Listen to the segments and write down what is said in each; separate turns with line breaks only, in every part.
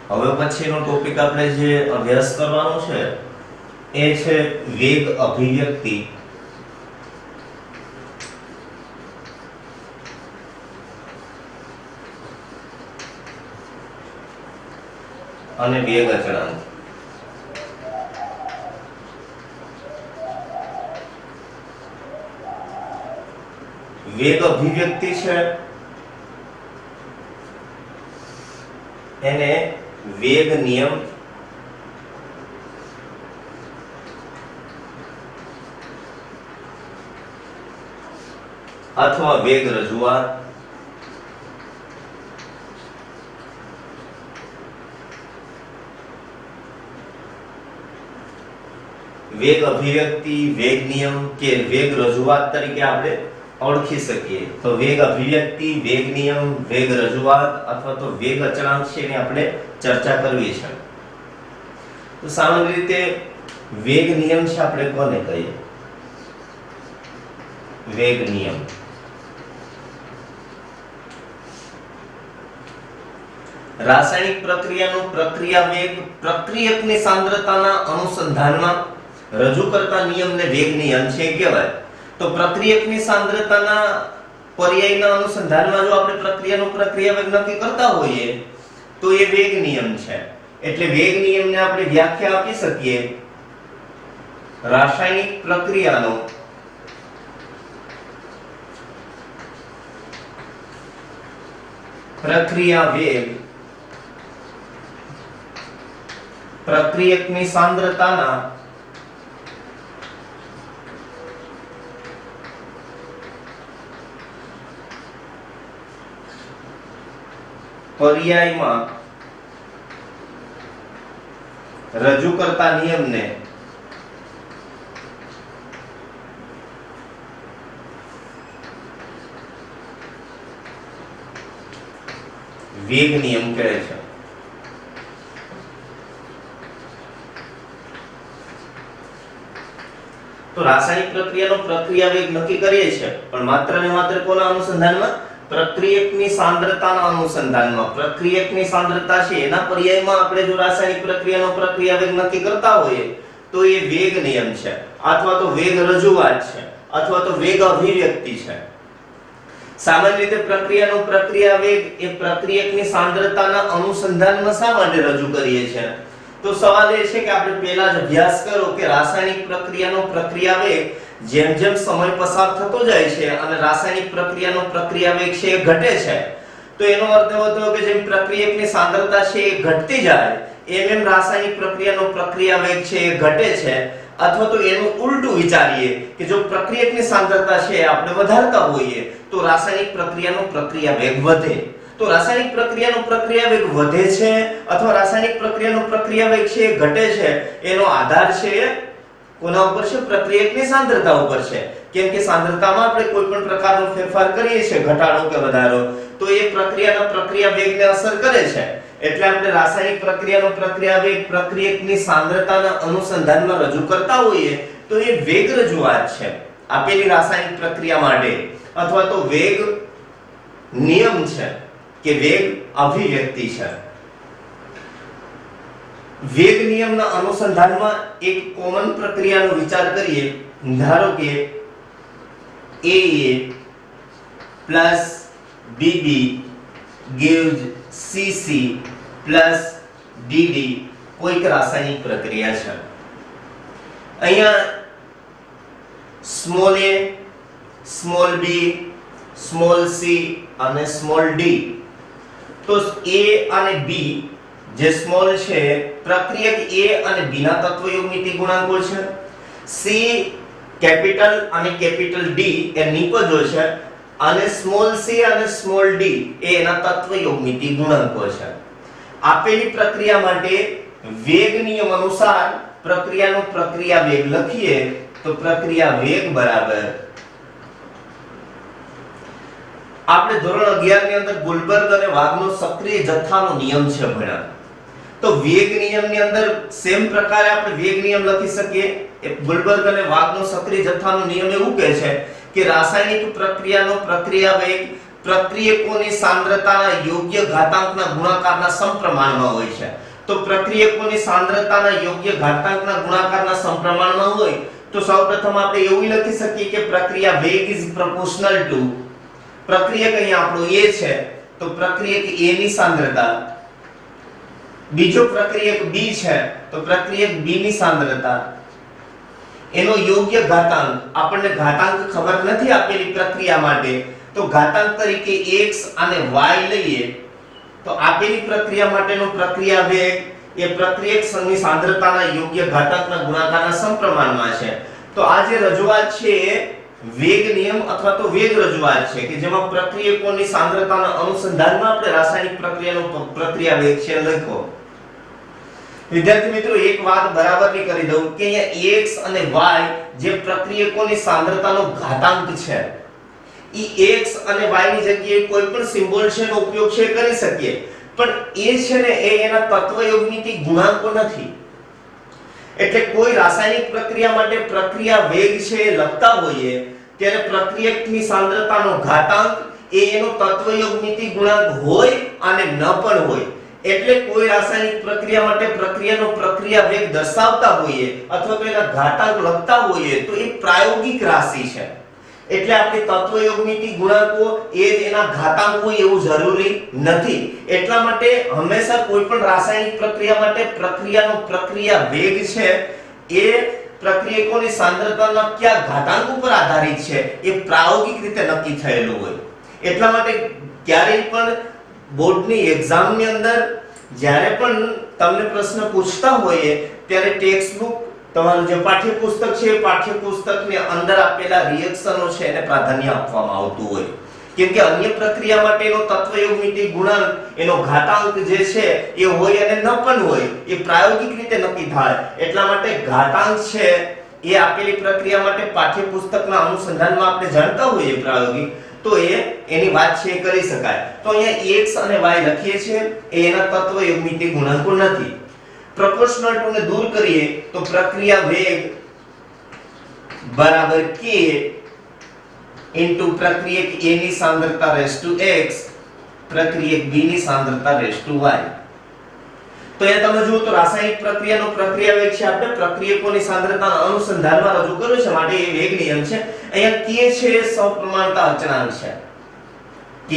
હવે પછીનો ટોપિક આપણે જે અભ્યાસ કરવાનો છે એ છે વેગ અભિવ્યક્તિ અને વેગ અચળાંક. વેગ અભિવ્યક્તિ છે એને વેગ નિયમ અથવા વેગ રજૂઆત વેગ અભિવ્યક્તિ, વેગ નિયમ કે વેગ રજૂઆત તરીકે આપણે ઓળખી શકીએ. તો વેગ અભિવ્યક્તિ, વેગ નિયમ, વેગ રજૂઆત અથવા તો વેગ અચળાંક છે એની આપણે ચર્ચા કરવી છે. તો સામાન્ય રીતે વેગ નિયમ છે આપણે કોને કહીએ? વેગ નિયમ રાસાયણિક પ્રક્રિયાનો પ્રક્રિયા વેગ પ્રક્રિયકની સાંદ્રતાના અનુસંધાનમાં રજૂ કરતા નિયમને વેગ નિયમ છે કહેવાય. તો પ્રક્રિયકની સાંદ્રતાના પર્યાયના અનુસંધાનમાં જો આપણે પ્રક્રિયાનો પ્રક્રિયા વેગ નક્કી કરતા હોઈએ તો એ વેગ નિયમ છે. એટલે વેગ નિયમને આપણે વ્યાખ્યા આપી શકીએ રાસાયણિક પ્રક્રિયાનો પ્રક્રિયા વેગ પ્રક્રિયકની સાંદ્રતાના પર્યાયમાં રજૂ કરતા નિયમને વેગ નિયમ કહે છે. તો રાસાયણિક પ્રક્રિયાનો પ્રક્રિયા વેગ નક્કી કરીએ છીએ પણ માત્ર ને માત્ર કોના અનુસંધાનમાં? પ્રક્રિયકની સાંદ્રતાના અનુસંધાનમાં. પ્રક્રિયકની સાંદ્રતા છે એના પર્યાયમાં આપણે જો રાસાયણિક પ્રક્રિયાનો પ્રક્રિયા વેગ નક્કી કરતા હોઈએ તો એ વેગ નિયમ છે અથવા તો વેગ રજૂઆત છે અથવા તો વેગ અભિવ્યક્તિ છે. સામાન્ય રીતે પ્રક્રિયાનો પ્રક્રિયા વેગ એ પ્રક્રિયકની સાંદ્રતાના અનુસંધાનમાં શા માટે રજૂ કરીએ છીએ? તો સવાલ એ છે કે આપણે પહેલા જ અભ્યાસ કરો કે રાસાયણિક પ્રક્રિયાનો પ્રક્રિયા વેગ જેમ જેમ સમય પસાર થતો જાય છે અને રાસાયણિક પ્રક્રિયાનો પ્રક્રિયા વેગ છે એ ઘટે છે તો એનો અર્થ એવો થયો કે જેમ પ્રક્રિયકની સાંદ્રતા છે એ ઘટતી જાય એમ એમ રાસાયણિક પ્રક્રિયાનો પ્રક્રિયા વેગ છે એ ઘટે છે. અથવા તો એનું ઉલટું વિચારીએ કે જો પ્રક્રિયકની સાંદ્રતા છે આપણે વધારતા હોઈએ તો રાસાયણિક પ્રક્રિયાનો પ્રક્રિયા વેગ વધે. તો રાસાયણિક પ્રક્રિયાનો પ્રક્રિયા વેગ વધે છે અથવા રાસાયણિક પ્રક્રિયાનો પ્રક્રિયા વેગ છે ઘટે છે એનો આધાર છે કોના ઉપર છે? પ્રક્રિયકની સાંદ્રતા ઉપર છે. કેમ કે સાંદ્રતામાં આપણે કોઈ પણ પ્રકારનો ફેરફાર કરીએ છીએ ઘટાડો કે વધારો તો એ પ્રક્રિયાના પ્રક્રિયા વેગને અસર કરે છે. એટલે આપણે રાસાયણિક પ્રક્રિયાનો પ્રક્રિયા વેગ પ્રક્રિયકની સાંદ્રતાના અનુસંધાનમાં રજૂ કરતા હોઈએ તો એ વેગ રજૂઆત છે આપેલી રાસાયણિક પ્રક્રિયા માટે અથવા તો વેગ નિયમ છે કે વેગ અભિવ્યક્તિ છે. વેગ નિયમના અનુસંધાનમાં એક કોમન પ્રક્રિયાનો વિચાર કરીએ. ધારો કે AA plus BB gives CC plus DD કોઈક રાસાયણિક પ્રક્રિયા છે. અહીંયા small a, small b, small c અને સ્મોલ d. તો A અને B જે સ્મોલ છે પ્રક્રિયક A અને B ના તત્વયુગ્મિતિ ગુણાંકો છે. C કેપિટલ અને કેપિટલ D એ નિપજો છે અને સ્મોલ c અને સ્મોલ d એ એના તત્વયુગ્મિતિ ગુણાંકો છે. આપેલી પ્રક્રિયા માટે વેગ નિયમ અનુસાર પ્રક્રિયાનો પ્રક્રિયા વેગ લખીએ તો પ્રક્રિયા વેગ બરાબર આપણે ધોરણ 11 ની અંદર ગુલબર્ગ અને વાગનો સક્રિય જથ્થાનો નિયમ છે ભણ્યા. તો વેગ નિયમની અંદર સેમ પ્રકારે આપણે વેગ નિયમ લખી શકીએ. ગુલબર્ગ અને વાગનો સક્રિય જથ્થાનો નિયમ એવું કહે છે કે રાસાયણિક પ્રક્રિયાનો પ્રક્રિયા વેગ પ્રક્રિયકોની સાંદ્રતાના યોગ્ય ઘાતાંકના ગુણાકારના સમપ્રમાણમાં હોય છે. તો પ્રક્રિયકોની સાંદ્રતાના યોગ્ય ઘાતાંકના ગુણાકારના સમપ્રમાણમાં હોય તો સૌપ્રથમ આપણે એવું લખી શકીએ કે પ્રક્રિયા વેગ ઇઝ પ્રોપોર્શનલ ટુ પ્રક્રિયક અહીંયા આપણો A છે તો પ્રક્રિયક A ની સાંદ્રતા, બીજો પ્રક્રિયક B છે તો પ્રક્રિયક B ની સાંદ્રતા, એનો યોગ્ય ઘાતાંક, આપણને ઘાતાંક ખબર નથી આપેલી પ્રક્રિયા માટે તો ઘાતાંક તરીકે x અને y લઈએ તો આપેલી પ્રક્રિયા માટેનો પ્રક્રિયા વેગ એ પ્રક્રિયક સંઘની સાંદ્રતાના યોગ્ય ઘાતાંકના ગુણાકારના સમપ્રમાણમાં છે. તો આ જે રજૂઆત છે એ વેગ નિયમ અથવા તો વેગ રજૂઆત છે કે જેમાં પ્રક્રિયકોની સાંદ્રતાના અનુસંધાનમાં આપણે રાસાયણિક પ્રક્રિયાનો પ્રક્રિયા વેગ છે લખો. વિદ્યાર્થી મિત્રો એક વાત બરાબરની કરી દઉં કે અહીંયા x અને y જે પ્રક્રિયકોની સાંદ્રતાનો ઘાતાંક છે ઈ x અને y ની જગ્યાએ કોઈ પણ સિમ્બોલ છે નો ઉપયોગ છે કરી શકીએ પણ એ છે ને એ એના તત્વયોગનીતિ ગુણાંકો નથી. એટલે કોઈ રાસાયણિક પ્રક્રિયા માટે પ્રક્રિયા વેગ છે લખતા હોઈએ ત્યારે પ્રક્રિયકની સાંદ્રતાનો ઘાતાંક એ એનો તત્વયોગનીતિ ગુણાંક હોય અને ન પણ હોય. એટલે કોઈ રાસાયણિક પ્રક્રિયા માટે પ્રક્રિયાનો પ્રક્રિયા વેગ દર્શાવતા હોઈએ અથવા તો એના ઘાતાંક લખતા હોઈએ તો એ પ્રાયોગિક રાશિ છે. એટલે આપણી તત્વયોગનીતિ ગુણાંકો એ જ એના ઘાતાંક હોય એવું જરૂરી નથી. એટલા માટે હંમેશા કોઈ પણ રાસાયણિક પ્રક્રિયા માટે પ્રક્રિયાનો પ્રક્રિયા વેગ છે એ પ્રક્રિયકોની સાંદ્રતાના કયા ઘાતાંક ઉપર આધારિત છે એ પ્રાયોગિક રીતે નક્કી થયેલું હોય. એટલા માટે ક્યારેય પણ બોર્ડની એક્ઝામની અંદર જ્યારે પણ તમને પ્રશ્ન પૂછતા હોઈએ ત્યારે ટેક્સ્ટ બુક તમારું જે પાઠ્યપુસ્તક છે પાઠ્યપુસ્તકની અંદર આપેલા રિએક્શનો છે એને પ્રાધાન્ય આપવામાં આવતું હોય. કેમ કે અન્ય પ્રક્રિયા માટેનો તત્વયોગનીતિ ગુણાંક એનો ઘાતાંક જે છે એ હોય અને ન પણ હોય એ પ્રાયોગિક રીતે નક્કી થાય. એટલા માટે ઘાતાંક છે એ આપેલી પ્રક્રિયા માટે પાઠ્યપુસ્તકના અનુસંધાનમાં આપણે જાણતા હોઈએ પ્રાયોગિક તો એની વાત છે કરી શકાય. તો અહીંયા x અને y લખીએ છીએ એ એના તત્વયોગનીતિ ગુણાંકો નથી. પ્રોપોર્શનલ ટુ ને દૂર કરીએ તો પ્રક્રિયા વેગ બરાબર k ઇન્ટુ પ્રક્રિયક A ની સાંદ્રતા રેસ ટુ x પ્રક્રિયક B ની સાંદ્રતા રેસ ટુ y. તો અહીંયા તમે જુઓ તો રાસાયણિક પ્રક્રિયાનો પ્રક્રિયા વેગ છે આપણે પ્રક્રિયકોની સાંદ્રતાના અનુસંધાનમાં રજૂ કર્યો છે માટે એ વેગ નિયમ છે. અહીંયા k છે એ સપ્રમાણતા અચળાંક છે. k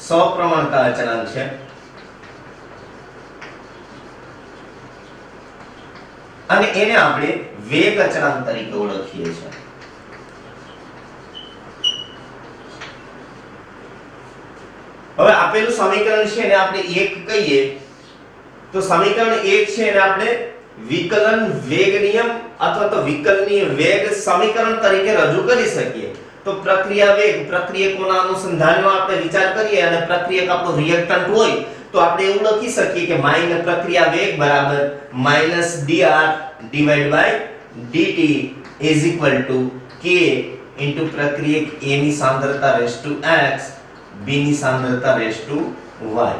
સપ્રમાણતા અચળાંક છે અને એને આપણે વેગ અચળાંક તરીકે ઓળખીએ છીએ. હવે આપેલું સમીકરણ છે એને આપણે 1 કહીએ તો સમીકરણ 1 છે એને આપણે વિકલન વેગ નિયમ અથવા તો વિકલનીય વેગ સમીકરણ તરીકે રજૂ કરી શકીએ. તો પ્રક્રિયા વેગ પ્રક્રિયકોના અનુસંધાનમાં આપણે વિચાર કરીએ અને પ્રક્રિયક આપણો રિએક્ટન્ટ હોય તો આપણે એવું લખી શકીએ કે માઈનસ પ્રક્રિયા વેગ બરાબર -dr /dt is equal to k into પ્રક્રિયક A ની સાંદ્રતા રેસ ટુ x B ની સાંદ્રતા રેસ ટુ y.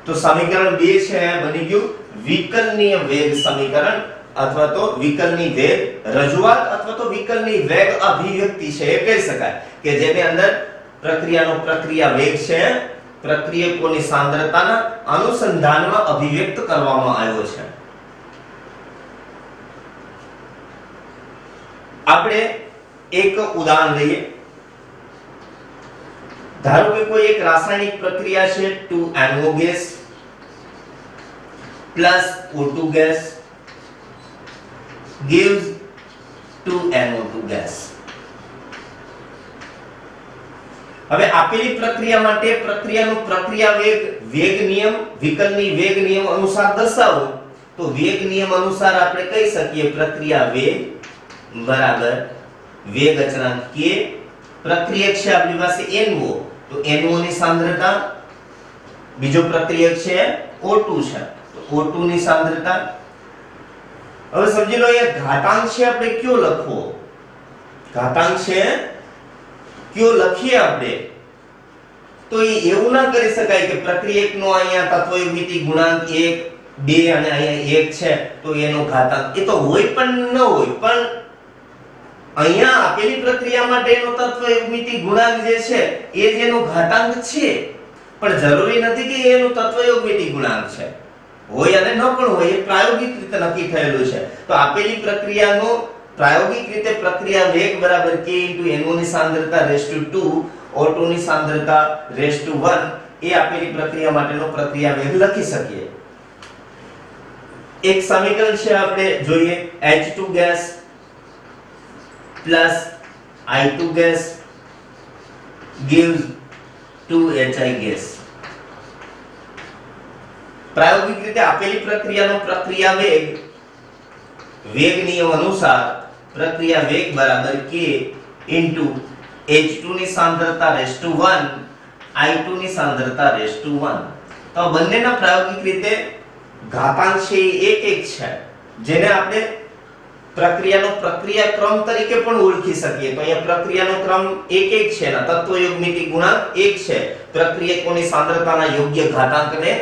તો સમીકરણ 2 છે બની ગયું વિકલનીય વેગ સમીકરણ અથવા તો વિકલની વેગ રજૂઆત અથવા તો વિકલની વેગ અભિવ્યક્તિ છે એ કહી શકાય કે જેની અંદર પ્રક્રિયાનો પ્રક્રિયા વેગ છે પ્રક્રિયકોની સાંદ્રતાના અનુસંધાનમાં અભિવ્યક્ત કરવામાં આવ્યો છે. આપણે એક ઉદાહરણ લઈએ. ધારો કે કોઈ એક રાસાયણિક પ્રક્રિયા છે 2NO gas plus O2 gas gives 2NO2 gas. હવે આપેલી પ્રક્રિયા માટે પ્રક્રિયાનો પ્રક્રિયા વેગ વેગ નિયમ વિકલની વેગ નિયમ અનુસાર દર્શાવો તો વેગ નિયમ અનુસાર આપણે કહી શકીએ પ્રક્રિયા વેગ બરાબર વેગ અચળાંક k પ્રક્રિયક છે આપણી પાસે NO તો NO ની સાંદ્રતા બીજો પ્રક્રિયક છે O2 છે તો O2 ની સાંદ્રતા. હવે સમજી લો એ ઘાતાંક છે આપણે કયો લખવો ઘાતાંક છે કયો લખીએ આપણે તો એવું ના કરી શકાય કે પ્રક્રિયકનો અહીંયા તત્વયુગમિતિ ગુણાંક 1 2 અને અહીંયા 1 છે તો એનો ઘાતાંક એ તો હોય પણ ન હોય પણ અહીંયા આપેલી પ્રક્રિયા માટેનો તત્વયુગ્મિતિ ગુણાંક જે છે એ જેનો ઘાતાંક છે, પણ જરૂરી નથી કે એનો તત્વયુગ્મિતિ ગુણાંક છે, હોય અને ન પણ હોય, એ પ્રાયોગિક રીતે નક્કી થયેલું છે. તો આપેલી પ્રક્રિયાનો પ્રાયોગિક રીતે પ્રક્રિયા વેગ બરાબર k * no ની સાંદ્રતા રેઝ ટુ 2 O2 ની સાંદ્રતા રેઝ ટુ 1 એ આપેલી પ્રક્રિયા માટેનો પ્રક્રિયા વેગ લખી શકીએ. એક સમીકરણ છે, આપણે જોઈએ H2 gas plus I2 gas gives 2HI gas. પ્રાયોગિક રીતે આપેલી પ્રક્રિયાનો પ્રક્રિયા વેગ નિયમ અનુસાર પ્રક્રિયા વેગ બરાબર k H2 ની સાંદ્રતા રેઝ ટુ 1 I2 ની સાંદ્રતા રેઝ ટુ 1. તો બંનેના પ્રાયોગિક રીતે ઘાતાંક છે એ એક છે, જેને આપણે પ્રક્રિયાનો પ્રક્રિયા ક્રમ તરીકે પણ ઓળખી શકીએ. તો અહીંયા પ્રક્રિયાનો ક્રમ 1 છે, ને તત્વયુગ્મિતિ ગુણાંક 1 છે. પ્રક્રિયકોની સાંદ્રતાના યોગ્ય ઘાતાંકને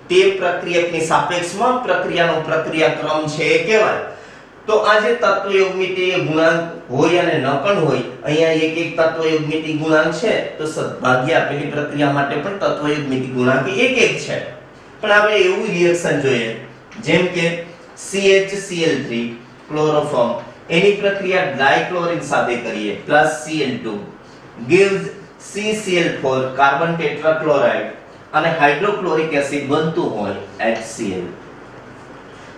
તે પ્રક્રિયકની સાપેક્ષમાં પ્રક્રિયાનો પ્રક્રિયા ક્રમ છે એ કહેવાય. તો આ જે તત્વયુગ્મિતિ ગુણાંક હોય અને ન પણ હોય, અહીંયા એક તત્વયુગ્મિતિ ગુણાંક છે, તો સદભાગ્ય આપેલી પ્રક્રિયા માટે પણ તત્વયુગ્મિતિ ગુણાંક 1 છે. પણ આપણે એવું રિએક્શન જોઈએ, જેમ કે CHCl3 ક્લોરોફોર્મ, એની પ્રક્રિયા ડાઇક્લોરિન સાથે કરીએ +Cl2 gives CCl4 carbon tetrachloride અને હાઇડ્રોક્લોરિક એસિડ બનતું હોય HCl.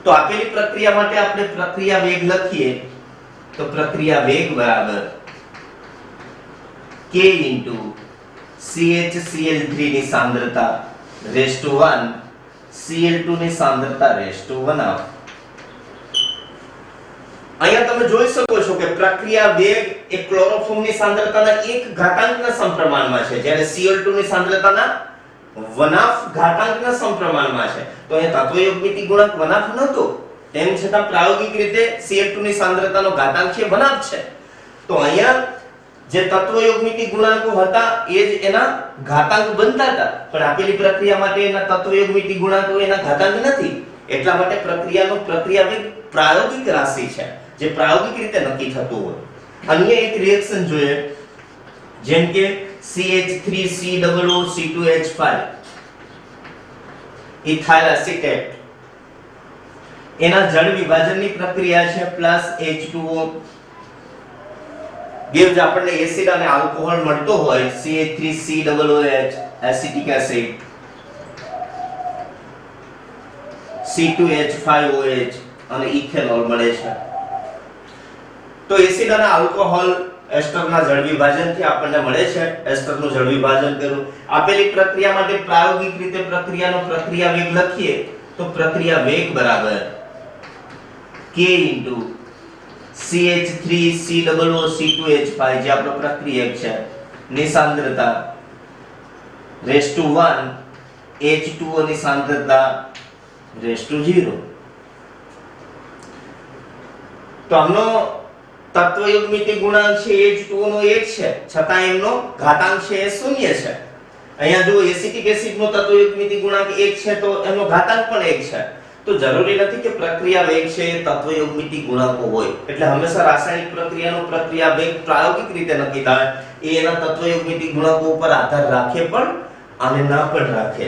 તો આપેલી પ્રક્રિયા માટે આપણે પ્રક્રિયા વેગ લખીએ, તો પ્રક્રિયા વેગ બરાબર k CHCl3 ની સાંદ્રતા રેઝ ટુ 1 Cl2 ની સાંદ્રતા રેઝ ટુ 1/2. અહીંયા તમે જોઈ શકો છો કે પ્રક્રિયા વેગ એ ક્લોરોફોર્મની સાંદ્રતાના 1 ઘાતાંકના સમપ્રમાણમાં છે, જ્યારે Cl2 ની સાંદ્રતાના 1/2 ઘાતાંકના સમપ્રમાણમાં છે. તો અહીંયા તત્વયુગ્મિતિ ગુણાંક 1/2 નહોતો, તેમ છતાં પ્રાયોગિક રીતે Cl2 ની સાંદ્રતાનો ઘાતાંક છે 1/2 છે. તો અહીંયા જે તત્વયુગ્મિતિ ગુણાંકો હતા એ જ એના ઘાતાંક બનતા હતા, પણ આપેલી પ્રક્રિયા માટે એના તત્વયુગ્મિતિ ગુણાંકો એના ઘાતાંક નથી. એટલા માટે પ્રક્રિયાનો પ્રક્રિયા વેગ પ્રાયોગિક રાશિ છે, જે પ્રાયોગિક રીતે નક્કી થતું હોય. અન્ય એક રિએક્શન જોઈએ, જેમ કે CH3COO2H5 ઇથાઇલ એસિટેટ, એના જળ વિભાજનની પ્રક્રિયા છે +H2O gives આપણને એસિડ અને આલ્કોહોલ મળતો હોય CH3COOH એસિટિક એસિડ, C2H5OH અને ઇથેનોલ મળે છે. તો એસિડ અને આલ્કોહોલ એસ્ટરના જળ વિભાજનથી આપણને મળે છે. એસ્ટરનું જળ વિભાજન કર્યું. આપેલી પ્રક્રિયા માટે પ્રાયોગિક રીતે પ્રક્રિયાનો પ્રક્રિયા વેગ લખીએ, તો પ્રક્રિયા વેગ બરાબર k CH3COO2H5 જે આપણો પ્રક્રિયક છે ની સાંદ્રતા રેઝ ટુ 1 H2O ની સાંદ્રતા રેઝ ટુ 0. તો આમનો તત્વયુગ્મિતિ ગુણાંક છે H2O નો 1 છે, છતાં એમનો ઘાતાંક છે એ 0 છે. અહીંયા જો એસિટિક એસિડ નો તત્વયુગ્મિતિ ગુણાંક 1 છે, તો એનો ઘાતાંક પણ 1 છે. તો જરૂરી નથી કે પ્રક્રિયા વેગ છે એ તત્વયુગ્મિતિ ગુણાંકો હોય. એટલે હંમેશા રાસાયણિક પ્રક્રિયાનો પ્રક્રિયા વેગ પ્રાયોગિક રીતે નક્કી થાય એ એના તત્વયુગ્મિતિ ગુણાંકો ઉપર આધાર રાખે પણ અને ના પણ રાખે.